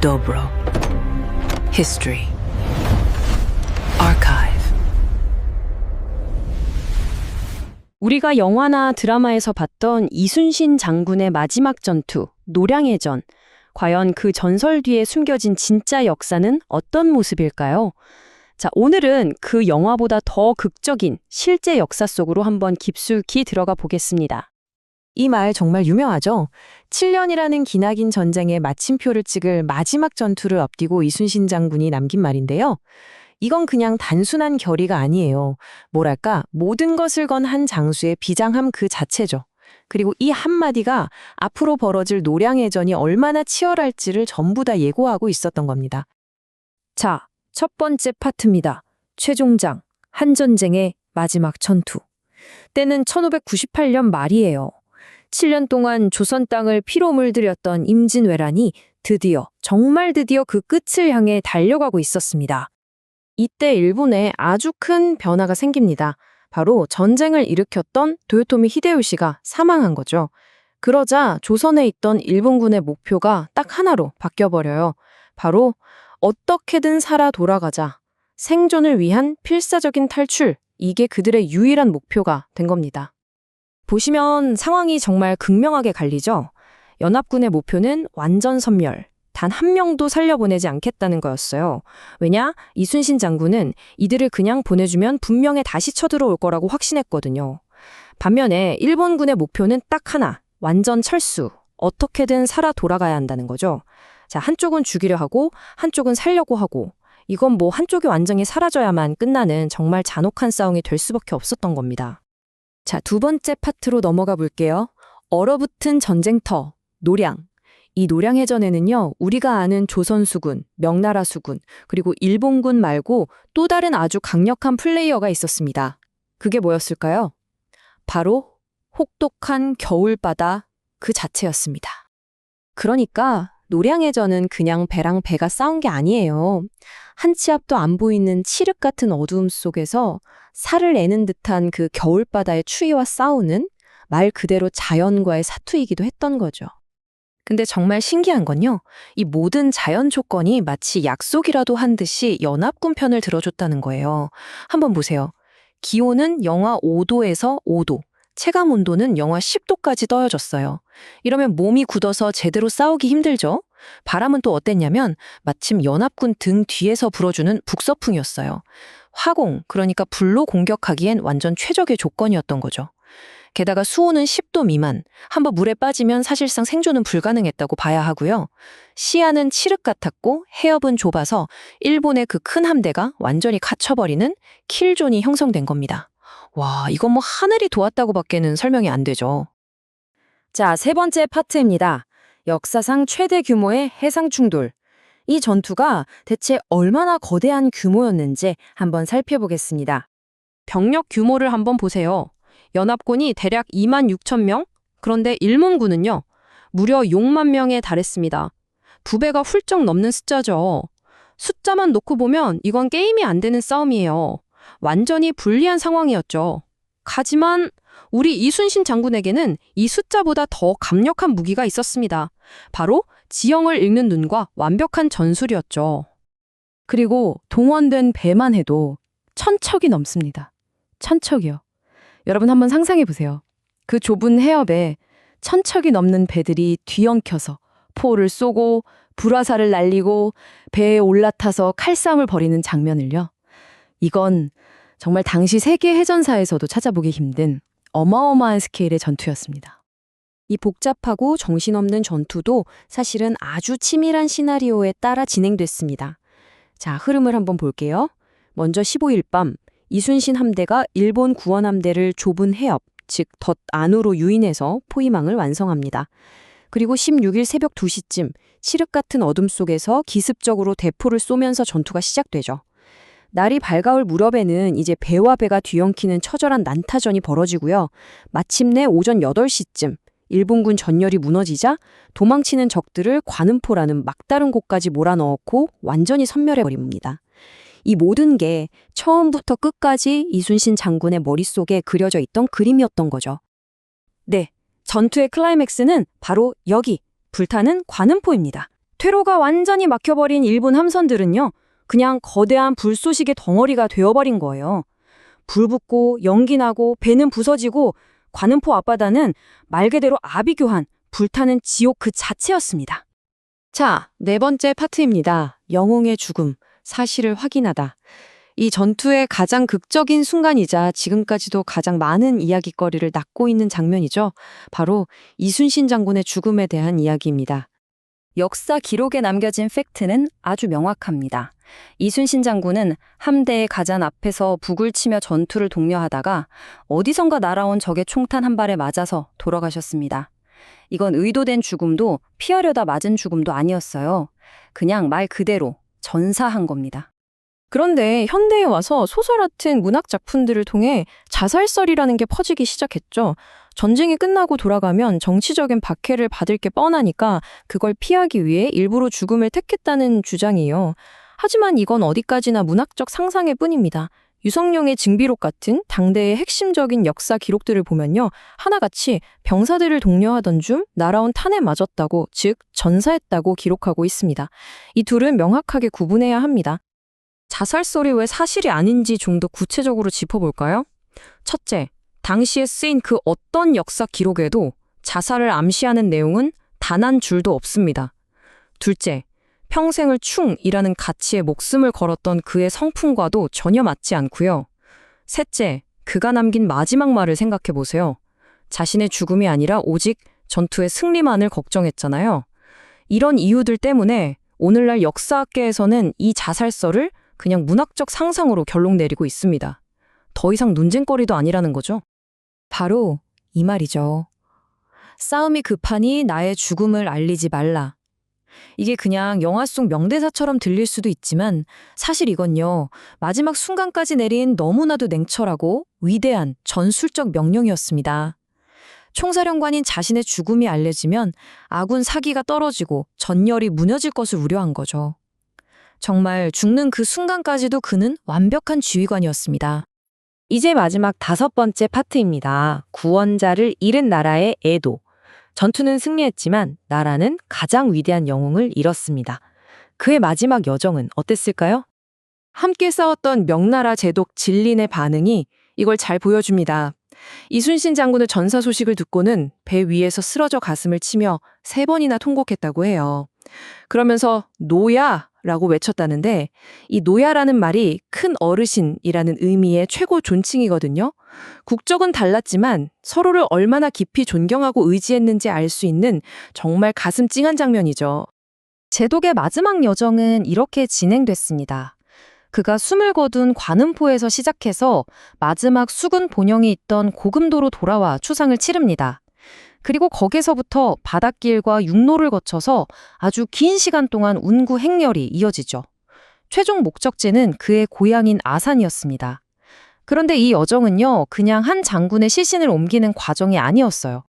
Dobro. History. Archive. 우리가 영화나 드라마에서 봤던 이순신 장군의 마지막 전투, 노량해 전. 과연 그 전설 뒤에 숨겨진 진짜 역사는 어떤 모습일까요? 자, 오늘은 그 영화보다 더 극적인 실제 역사 속으로 한번 깊숙이 들어가 보겠습니다. 이 말 정말 유명하죠? 7년이라는 기나긴 전쟁의 마침표를 찍을 마지막 전투를 앞두고 이순신 장군이 남긴 말인데요. 이건 그냥 단순한 결의가 아니에요. 뭐랄까, 모든 것을 건 한 장수의 비장함 그 자체죠. 그리고 이 한마디가 앞으로 벌어질 노량해전이 얼마나 치열할지를 전부 다 예고하고 있었던 겁니다. 자, 첫 번째 파트입니다. 최종장, 한전쟁의 마지막 전투. 때는 1598년 말이에요. 7년 동안 조선 땅을 피로 물들였던 임진왜란이 정말 드디어 그 끝을 향해 달려가고 있었습니다. 이때 일본에 아주 큰 변화가 생깁니다. 바로 전쟁을 일으켰던 도요토미 히데요시가 사망한 거죠. 그러자 조선에 있던 일본군의 목표가 딱 하나로 바뀌어버려요. 바로 어떻게든 살아 돌아가자. 생존을 위한 필사적인 탈출. 이게 그들의 유일한 목표가 된 겁니다. 보시면 상황이 정말 극명하게 갈리죠. 연합군의 목표는 완전 섬멸. 단 한 명도 살려보내지 않겠다는 거였어요. 왜냐? 이순신 장군은 이들을 그냥 보내주면 분명히 다시 쳐들어올 거라고 확신했거든요. 반면에 일본군의 목표는 딱 하나, 완전 철수. 어떻게든 살아 돌아가야 한다는 거죠. 자, 한쪽은 죽이려 하고 한쪽은 살려고 하고 이건 뭐 한쪽이 완전히 사라져야만 끝나는 정말 잔혹한 싸움이 될 수밖에 없었던 겁니다. 자, 두 번째 파트로 넘어가 볼게요. 얼어붙은 전쟁터, 노량. 이 노량해전에는요, 우리가 아는 조선수군, 명나라 수군, 그리고 일본군 말고 또 다른 아주 강력한 플레이어가 있었습니다. 그게 뭐였을까요? 바로 혹독한 겨울바다 그 자체였습니다. 그러니까 노량해전은 그냥 배랑 배가 싸운 게 아니에요. 한 치 앞도 안 보이는 칠흑 같은 어두움 속에서 살을 내는 듯한 그 겨울바다의 추위와 싸우는 말 그대로 자연과의 사투이기도 했던 거죠. 근데 정말 신기한 건요. 이 모든 자연 조건이 마치 약속이라도 한 듯이 연합군 편을 들어줬다는 거예요. 한번 보세요. 기온은 영하 5도에서 5도, 체감 온도는 영하 10도까지 떨어졌어요. 이러면 몸이 굳어서 제대로 싸우기 힘들죠? 바람은 또 어땠냐면 마침 연합군 등 뒤에서 불어주는 북서풍이었어요. 화공, 그러니까 불로 공격하기엔 완전 최적의 조건이었던 거죠. 게다가 수온은 10도 미만, 한번 물에 빠지면 사실상 생존은 불가능했다고 봐야 하고요. 시야는 칠흑 같았고 해협은 좁아서 일본의 그 큰 함대가 완전히 갇혀버리는 킬존이 형성된 겁니다. 와, 이건 뭐 하늘이 도왔다고 밖에는 설명이 안 되죠. 자, 세 번째 파트입니다. 역사상 최대 규모의 해상 충돌. 이 전투가 대체 얼마나 거대한 규모였는지 한번 살펴보겠습니다. 병력 규모를 한번 보세요. 연합군이 대략 2만 6천 명? 그런데 일본군은요, 무려 6만 명에 달했습니다. 2배가 훌쩍 넘는 숫자죠. 숫자만 놓고 보면 이건 게임이 안 되는 싸움이에요. 완전히 불리한 상황이었죠. 하지만 우리 이순신 장군에게는 이 숫자보다 더 강력한 무기가 있었습니다. 바로 지형을 읽는 눈과 완벽한 전술이었죠. 그리고 동원된 배만 해도 1,000척이 넘습니다. 1,000척이요. 여러분 한번 상상해 보세요. 그 좁은 해협에 1,000척이 넘는 배들이 뒤엉켜서 포를 쏘고 불화살을 날리고 배에 올라타서 칼싸움을 벌이는 장면을요. 이건 정말 당시 세계 해전사에서도 찾아보기 힘든 어마어마한 스케일의 전투였습니다. 이 복잡하고 정신없는 전투도 사실은 아주 치밀한 시나리오에 따라 진행됐습니다. 자, 흐름을 한번 볼게요. 먼저 15일 밤 이순신 함대가 일본 구원함대를 좁은 해협, 즉 덫 안으로 유인해서 포위망을 완성합니다. 그리고 16일 새벽 2시쯤 칠흑 같은 어둠 속에서 기습적으로 대포를 쏘면서 전투가 시작되죠. 날이 밝아올 무렵에는 이제 배와 배가 뒤엉키는 처절한 난타전이 벌어지고요. 마침내 오전 8시쯤 일본군 전열이 무너지자 도망치는 적들을 관음포라는 막다른 곳까지 몰아넣었고 완전히 섬멸해버립니다. 이 모든 게 처음부터 끝까지 이순신 장군의 머릿속에 그려져 있던 그림이었던 거죠. 네, 전투의 클라이맥스는 바로 여기, 불타는 관음포입니다. 퇴로가 완전히 막혀버린 일본 함선들은요, 그냥 거대한 불쏘시개 덩어리가 되어버린 거예요. 불 붙고 연기 나고 배는 부서지고 관음포 앞바다는 말 그대로 아비규환, 불타는 지옥 그 자체였습니다. 자, 네 번째 파트입니다. 영웅의 죽음, 사실을 확인하다. 이 전투의 가장 극적인 순간이자 지금까지도 가장 많은 이야깃거리를 낳고 있는 장면이죠. 바로 이순신 장군의 죽음에 대한 이야기입니다. 역사 기록에 남겨진 팩트는 아주 명확합니다. 이순신 장군은 함대의 가잔 앞에서 북을 치며 전투를 독려하다가 어디선가 날아온 적의 총탄 한 발에 맞아서 돌아가셨습니다. 이건 의도된 죽음도 피하려다 맞은 죽음도 아니었어요. 그냥 말 그대로 전사한 겁니다. 그런데 현대에 와서 소설 같은 문학 작품들을 통해 자살설이라는 게 퍼지기 시작했죠. 전쟁이 끝나고 돌아가면 정치적인 박해를 받을 게 뻔하니까 그걸 피하기 위해 일부러 죽음을 택했다는 주장이에요. 하지만 이건 어디까지나 문학적 상상일 뿐입니다. 유성룡의 징비록 같은 당대의 핵심적인 역사 기록들을 보면요. 하나같이 병사들을 독려하던 중 날아온 탄에 맞았다고, 즉 전사했다고 기록하고 있습니다. 이 둘은 명확하게 구분해야 합니다. 자살설이 왜 사실이 아닌지 좀 더 구체적으로 짚어볼까요? 첫째, 당시에 쓰인 그 어떤 역사 기록에도 자살을 암시하는 내용은 단 한 줄도 없습니다. 둘째, 평생을 충이라는 가치에 목숨을 걸었던 그의 성품과도 전혀 맞지 않고요. 셋째, 그가 남긴 마지막 말을 생각해 보세요. 자신의 죽음이 아니라 오직 전투의 승리만을 걱정했잖아요. 이런 이유들 때문에 오늘날 역사학계에서는 이 자살설을 그냥 문학적 상상으로 결론 내리고 있습니다. 더 이상 논쟁거리도 아니라는 거죠. 바로 이 말이죠. 싸움이 급하니 나의 죽음을 알리지 말라. 이게 그냥 영화 속 명대사처럼 들릴 수도 있지만 사실 이건요, 마지막 순간까지 내린 너무나도 냉철하고 위대한 전술적 명령이었습니다. 총사령관인 자신의 죽음이 알려지면 아군 사기가 떨어지고 전열이 무너질 것을 우려한 거죠. 정말 죽는 그 순간까지도 그는 완벽한 지휘관이었습니다. 이제 마지막 다섯 번째 파트입니다. 구원자를 잃은 나라의 애도. 전투는 승리했지만 나라는 가장 위대한 영웅을 잃었습니다. 그의 마지막 여정은 어땠을까요? 함께 싸웠던 명나라 제독 진린의 반응이 이걸 잘 보여줍니다. 이순신 장군의 전사 소식을 듣고는 배 위에서 쓰러져 가슴을 치며 3번이나 통곡했다고 해요. 그러면서 노야! 라고 외쳤다는데 이 노야라는 말이 큰 어르신이라는 의미의 최고 존칭이거든요. 국적은 달랐지만 서로를 얼마나 깊이 존경하고 의지했는지 알 수 있는 정말 가슴 찡한 장면이죠. 제독의 마지막 여정은 이렇게 진행됐습니다. 그가 숨을 거둔 관음포에서 시작해서 마지막 수군 본영이 있던 고금도로 돌아와 추상을 치릅니다. 그리고 거기서부터 바닷길과 육로를 거쳐서 아주 긴 시간 동안 운구 행렬이 이어지죠. 최종 목적지는 그의 고향인 아산이었습니다. 그런데 이 여정은요, 그냥 한 장군의 시신을 옮기는 과정이 아니었어요.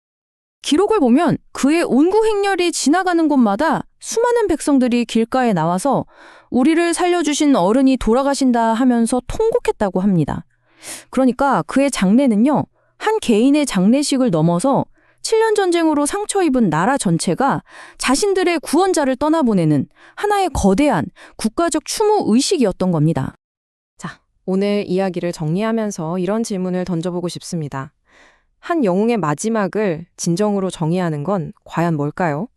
기록을 보면 그의 온구 행렬이 지나가는 곳마다 수많은 백성들이 길가에 나와서 우리를 살려주신 어른이 돌아가신다 하면서 통곡했다고 합니다. 그러니까 그의 장례는요, 한 개인의 장례식을 넘어서 7년 전쟁으로 상처 입은 나라 전체가 자신들의 구원자를 떠나보내는 하나의 거대한 국가적 추모 의식이었던 겁니다. 자, 오늘 이야기를 정리하면서 이런 질문을 던져보고 싶습니다. 한 영웅의 마지막을 진정으로 정의하는 건 과연 뭘까요?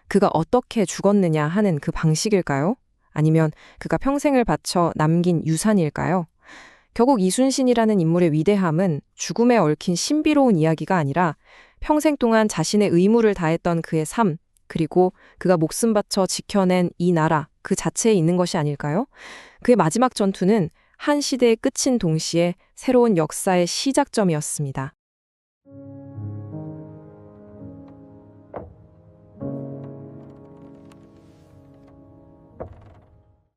그가 어떻게 죽었느냐 하는 그 방식일까요? 아니면 그가 평생을 바쳐 남긴 유산일까요? 결국 이순신이라는 인물의 위대함은 죽음에 얽힌 신비로운 이야기가 아니라 평생 동안 자신의 의무를 다했던 그의 삶, 그리고 그가 목숨 바쳐 지켜낸 이 나라 그 자체에 있는 것이 아닐까요? 그의 마지막 전투는 한 시대의 끝인 동시에 새로운 역사의 시작점이었습니다.